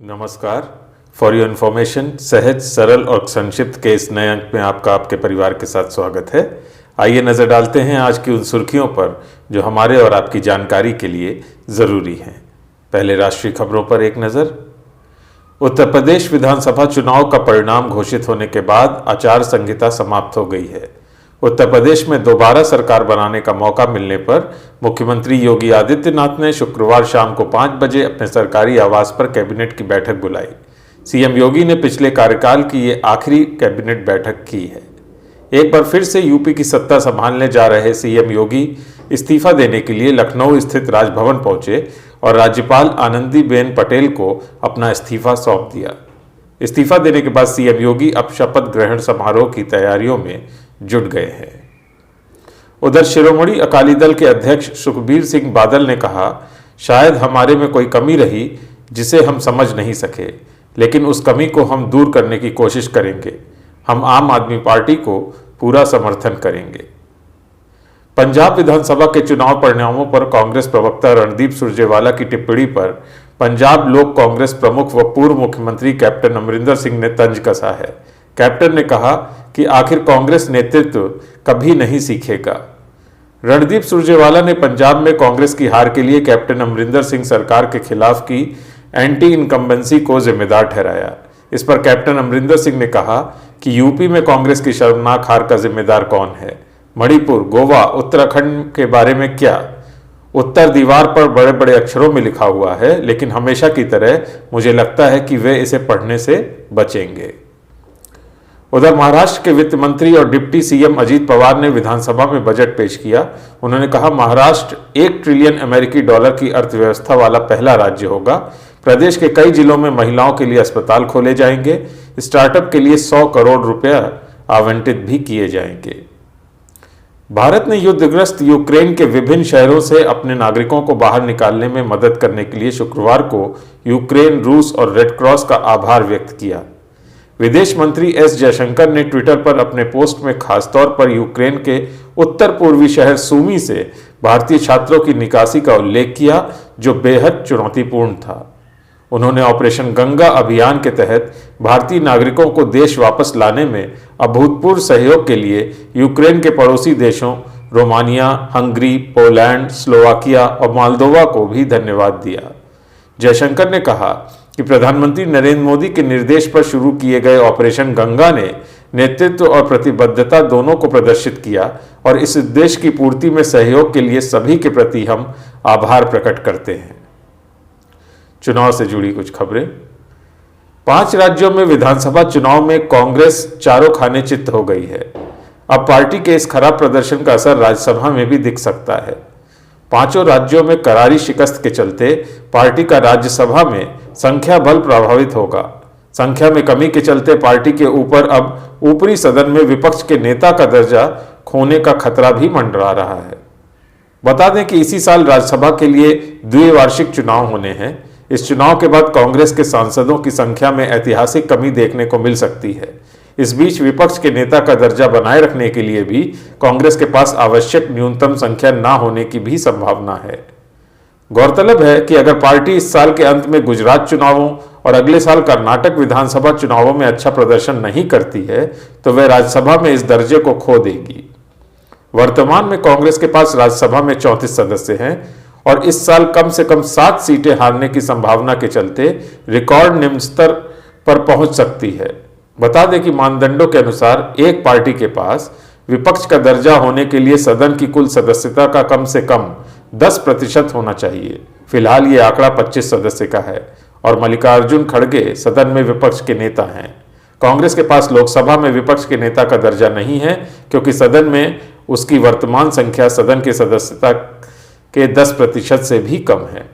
नमस्कार। For your information, सहज, सरल और संक्षिप्त के इस नए अंक में आपके परिवार के साथ स्वागत है। आइए नज़र डालते हैं आज की उन सुर्खियों पर जो हमारे और आपकी जानकारी के लिए ज़रूरी हैं। पहले राष्ट्रीय खबरों पर एक नज़र। उत्तर प्रदेश विधानसभा चुनाव का परिणाम घोषित होने के बाद आचार संहिता समाप्त हो गई है। उत्तर प्रदेश में दोबारा सरकार बनाने का मौका मिलने पर मुख्यमंत्री योगी आदित्यनाथ ने शुक्रवार शाम को 5 बजे अपने सरकारी आवास पर कैबिनेट की बैठक बुलाई। सीएम योगी ने पिछले कार्यकाल की ये आखिरी कैबिनेट बैठक की है। एक बार फिर से यूपी की सत्ता संभालने जा रहे सीएम योगी इस्तीफा देने के लिए लखनऊ स्थित राजभवन पहुंचे और राज्यपाल आनंदीबेन पटेल को अपना इस्तीफा सौंप दिया। इस्तीफा देने के बाद सीएम योगी अब शपथ ग्रहण समारोह की तैयारियों में जुट गए हैं। उधर शिरोमणि अकाली दल के अध्यक्ष सुखबीर सिंह बादल ने कहा, शायद हमारे में कोई कमी रही जिसे हम समझ नहीं सके, लेकिन उस कमी को हम दूर करने की कोशिश करेंगे। हम आम आदमी पार्टी को पूरा समर्थन करेंगे। पंजाब विधानसभा के चुनाव परिणामों पर कांग्रेस प्रवक्ता रणदीप सुरजेवाला की टिप्पणी पर पंजाब लोक कांग्रेस प्रमुख व पूर्व मुख्यमंत्री कैप्टन अमरिंदर सिंह ने तंज कसा है। कैप्टन ने कहा कि आखिर कांग्रेस नेतृत्व कभी नहीं सीखेगा। रणदीप सुरजेवाला ने पंजाब में कांग्रेस की हार के लिए कैप्टन अमरिंदर सिंह सरकार के खिलाफ की एंटी इनकम्बेंसी को जिम्मेदार ठहराया। इस पर कैप्टन अमरिंदर सिंह ने कहा कि यूपी में कांग्रेस की शर्मनाक हार का जिम्मेदार कौन है? मणिपुर, गोवा, उत्तराखंड के बारे में क्या? उत्तर दीवार पर बड़े बड़े अक्षरों में लिखा हुआ है, लेकिन हमेशा की तरह मुझे लगता है कि वे इसे पढ़ने से बचेंगे। उधर महाराष्ट्र के वित्त मंत्री और डिप्टी सीएम अजीत पवार ने विधानसभा में बजट पेश किया। उन्होंने कहा, महाराष्ट्र 1 ट्रिलियन अमेरिकी डॉलर की अर्थव्यवस्था वाला पहला राज्य होगा। प्रदेश के कई जिलों में महिलाओं के लिए अस्पताल खोले जाएंगे। स्टार्टअप के लिए 100 करोड़ रुपया आवंटित भी किए जाएंगे। भारत ने युद्धग्रस्त यूक्रेन के विभिन्न शहरों से अपने नागरिकों को बाहर निकालने में मदद करने के लिए शुक्रवार को यूक्रेन, रूस और रेड क्रॉस का आभार व्यक्त किया। विदेश मंत्री एस जयशंकर ने ट्विटर पर अपने पोस्ट में खासतौर पर यूक्रेन के उत्तर पूर्वी शहर सूमी से भारतीय छात्रों की निकासी का उल्लेख किया, जो बेहद चुनौतीपूर्ण था। उन्होंने ऑपरेशन गंगा अभियान के तहत भारतीय नागरिकों को देश वापस लाने में अभूतपूर्व सहयोग के लिए यूक्रेन के पड़ोसी देशों रोमानिया, हंगरी, पोलैंड, स्लोवाकिया और मोल्दोवा को भी धन्यवाद दिया। जयशंकर ने कहा कि प्रधानमंत्री नरेंद्र मोदी के निर्देश पर शुरू किए गए ऑपरेशन गंगा ने नेतृत्व और प्रतिबद्धता दोनों को प्रदर्शित किया और इस उद्देश्य की पूर्ति में सहयोग के लिए सभी के प्रति हम आभार प्रकट करते हैं। चुनाव से जुड़ी कुछ खबरें। 5 राज्यों में विधानसभा चुनाव में कांग्रेस चारों खाने चित्त हो गई है। अब पार्टी के इस खराब प्रदर्शन का असर राज्यसभा में भी दिख सकता है। 5 राज्यों में करारी शिकस्त के चलते पार्टी का राज्यसभा में संख्या बल प्रभावित होगा। संख्या में कमी के चलते पार्टी के ऊपर अब ऊपरी सदन में विपक्ष के नेता का दर्जा खोने का खतरा भी मंडरा रहा है। बता दें कि इसी साल राज्यसभा के लिए द्विवार्षिक चुनाव होने हैं। इस चुनाव के बाद कांग्रेस के सांसदों की संख्या में ऐतिहासिक कमी देखने को मिल सकती है। इस बीच विपक्ष के नेता का दर्जा बनाए रखने के लिए भी कांग्रेस के पास आवश्यक न्यूनतम संख्या न होने की भी संभावना है। गौरतलब है कि अगर पार्टी इस साल के अंत में गुजरात चुनावों और अगले साल कर्नाटक विधानसभा चुनावों में अच्छा प्रदर्शन नहीं करती है तो वह राज्यसभा में इस दर्जे को खो देगी। वर्तमान में कांग्रेस के पास राज्यसभा में 34 सदस्य हैं और इस साल कम से कम 7 सीटें हारने की संभावना के चलते रिकॉर्ड निम्न स्तर पर पहुंच सकती है। बता दें कि मानदंडों के अनुसार एक पार्टी के पास विपक्ष का दर्जा होने के लिए सदन की कुल सदस्यता का कम से कम 10% होना चाहिए। फिलहाल ये आंकड़ा 25 सदस्य का है और मल्लिकार्जुन खड़गे सदन में विपक्ष के नेता हैं। कांग्रेस के पास लोकसभा में विपक्ष के नेता का दर्जा नहीं है क्योंकि सदन में उसकी वर्तमान संख्या सदन की सदस्यता के 10% से भी कम है।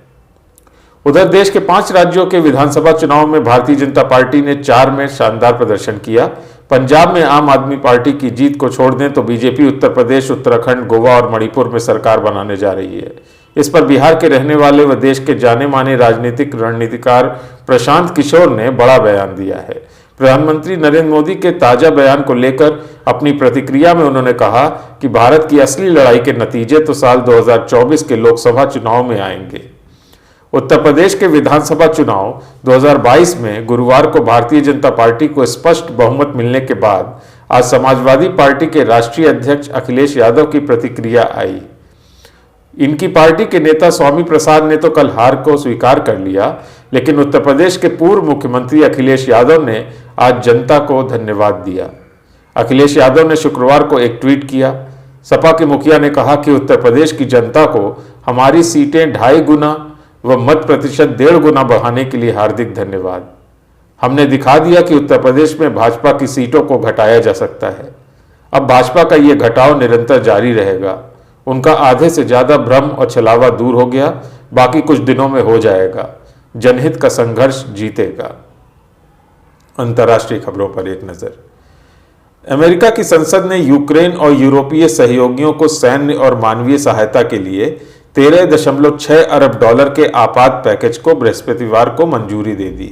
उधर देश के 5 राज्यों के विधानसभा चुनाव में भारतीय जनता पार्टी ने 4 में शानदार प्रदर्शन किया। पंजाब में आम आदमी पार्टी की जीत को छोड़ दें तो बीजेपी उत्तर प्रदेश, उत्तराखंड, गोवा और मणिपुर में सरकार बनाने जा रही है। इस पर बिहार के रहने वाले व देश के जाने माने राजनीतिक रणनीतिकार प्रशांत किशोर ने बड़ा बयान दिया है। प्रधानमंत्री नरेंद्र मोदी के ताजा बयान को लेकर अपनी प्रतिक्रिया में उन्होंने कहा कि भारत की असली लड़ाई के नतीजे तो साल 2024 के लोकसभा चुनाव में आएंगे। उत्तर प्रदेश के विधानसभा चुनाव 2022 में गुरुवार को भारतीय जनता पार्टी को स्पष्ट बहुमत मिलने के बाद आज समाजवादी पार्टी के राष्ट्रीय अध्यक्ष अखिलेश यादव की प्रतिक्रिया आई। इनकी पार्टी के नेता स्वामी प्रसाद ने तो कल हार को स्वीकार कर लिया, लेकिन उत्तर प्रदेश के पूर्व मुख्यमंत्री अखिलेश यादव ने आज जनता को धन्यवाद दिया। अखिलेश यादव ने शुक्रवार को एक ट्वीट किया। सपा के मुखिया ने कहा कि उत्तर प्रदेश की जनता को हमारी सीटें 2.5 गुना व मत प्रतिशत 1.5 गुना बढ़ाने के लिए हार्दिक धन्यवाद। हमने दिखा दिया कि उत्तर प्रदेश में भाजपा की सीटों को घटाया जा सकता है। अब भाजपा का ये घटाव निरंतर जारी रहेगा। उनका आधे से ज्यादा भ्रम और छलावा दूर हो गया, बाकी कुछ दिनों में हो जाएगा। जनहित का संघर्ष जीतेगा। अंतर्राष्ट्रीय खबरों पर एक नजर। अमेरिका की संसद ने यूक्रेन और यूरोपीय सहयोगियों को सैन्य और मानवीय सहायता के लिए 13.6 अरब डॉलर के आपात पैकेज को बृहस्पतिवार को मंजूरी दे दी।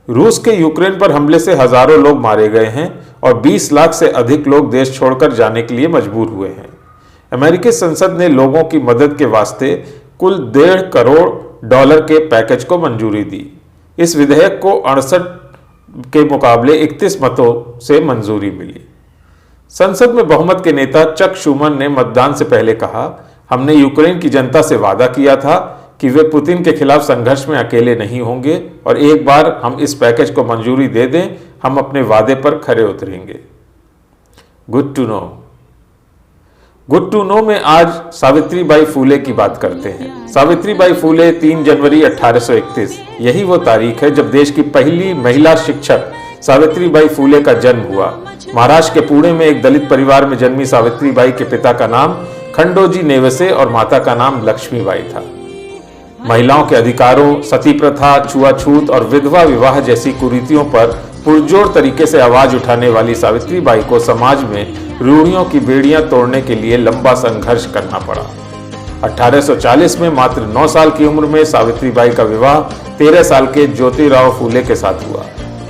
रूस के यूक्रेन पर हमले से हजारों लोग मारे गए हैं और 20 लाख से अधिक लोग देश छोड़कर जाने के लिए मजबूर हुए हैं। अमेरिकी संसद ने लोगों की मदद के वास्ते कुल 1.5 करोड़ डॉलर के पैकेज को मंजूरी दी। इस विधेयक को 68 के मुकाबले 31 मतों से मंजूरी मिली। संसद में बहुमत के नेता चक शूमर ने मतदान से पहले कहा, हमने यूक्रेन की जनता से वादा किया था कि वे पुतिन के खिलाफ संघर्ष में अकेले नहीं होंगे और एक बार हम इस पैकेज को मंजूरी दे दें, हम अपने वादे पर खरे उतरेंगे। गुड टू नो में आज सावित्रीबाई फूले की बात करते हैं। सावित्रीबाई फूले 3 जनवरी 1831, यही वो तारीख है जब देश की पहली महिला शिक्षक सावित्रीबाई फूले का जन्म हुआ। महाराष्ट्र के पुणे में एक दलित परिवार में जन्मी सावित्रीबाई के पिता का नाम खंडोजी नेवसे और माता का नाम लक्ष्मीबाई था। महिलाओं के अधिकारों, सती प्रथा, छुआछूत और विधवा विवाह जैसी कुरीतियों पर पुरजोर तरीके से आवाज उठाने वाली सावित्रीबाई को समाज में रूढ़ियों की बेड़ियां तोड़ने के लिए लंबा संघर्ष करना पड़ा। 1840 में मात्र 9 साल की उम्र में सावित्रीबाई का विवाह 13 साल के ज्योतिराव फूले के साथ हुआ।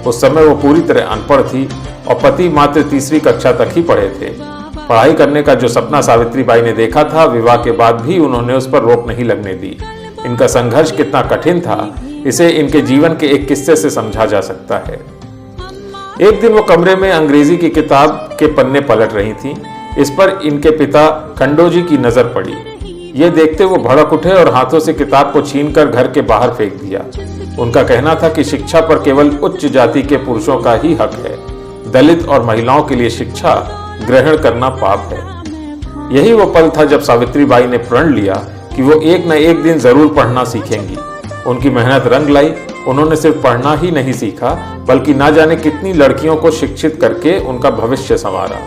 उस समय वो पूरी तरह अनपढ़ थी और पति मात्र 3वीं कक्षा तक ही पढ़े थे। पढ़ाई करने का जो सपना सावित्रीबाई ने देखा था, विवाह के बाद भी उन्होंने उस पर रोक नहीं लगने दी। इनका संघर्ष कितना कठिन था, इसे इनके जीवन के एक किस्से से समझा जा सकता है। एक दिन वो कमरे में अंग्रेजी की किताब के पन्ने पलट रही थीं। इस पर इनके पिता खंडोजी की नजर पड़ी। ये देखते वो भड़क उठे और हाथों से किताब को छीनकर घर के बाहर फेंक दिया। उनका कहना था कि शिक्षा पर केवल उच्च जाति के पुरुषों का ही हक है। दलित और महिलाओं के लिए शिक्षा ग्रहण करना पाप है। यही वो पल था जब सावित्रीबाई ने प्रण लिया कि वो एक न एक दिन जरूर पढ़ना सीखेंगी। उनकी मेहनत रंग लाई। उन्होंने सिर्फ पढ़ना ही नहीं सीखा, बल्कि ना जाने कितनी लड़कियों को शिक्षित करके उनका भविष्य संवारा।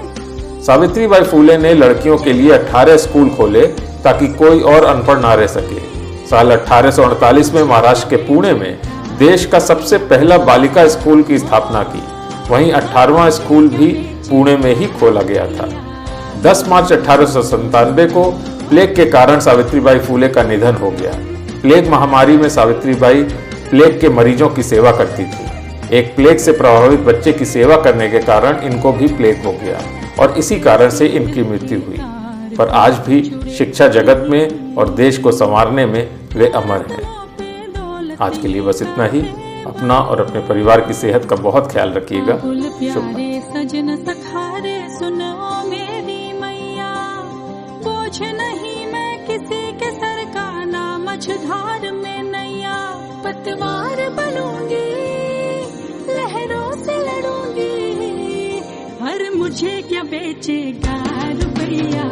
सावित्रीबाई फूले ने लड़कियों के लिए 18 स्कूल खोले ताकि कोई और अनपढ़ ना रह सके। साल 1848 में महाराष्ट्र के पुणे में देश का सबसे पहला बालिका स्कूल की स्थापना की। वहीं 18वां स्कूल भी पुणे में ही खोला गया था। 10 मार्च 1897 को प्लेग के कारण सावित्रीबाई फूले का निधन हो गया। प्लेग महामारी में सावित्रीबाई प्लेग के मरीजों की सेवा करती थी। एक प्लेग से प्रभावित बच्चे की सेवा करने के कारण इनको भी प्लेग हो गया और इसी कारण से इनकी मृत्यु हुई। पर आज भी शिक्षा जगत में और देश को संवारने में वे अमर हैं। आज के लिए बस इतना ही। अपना और अपने परिवार की सेहत का बहुत ख्याल रखिएगा। शुभ धार में नैया पतवार बनूंगी, लहरों से लड़ूंगी, हर मुझे क्या बेचेगा रुपया।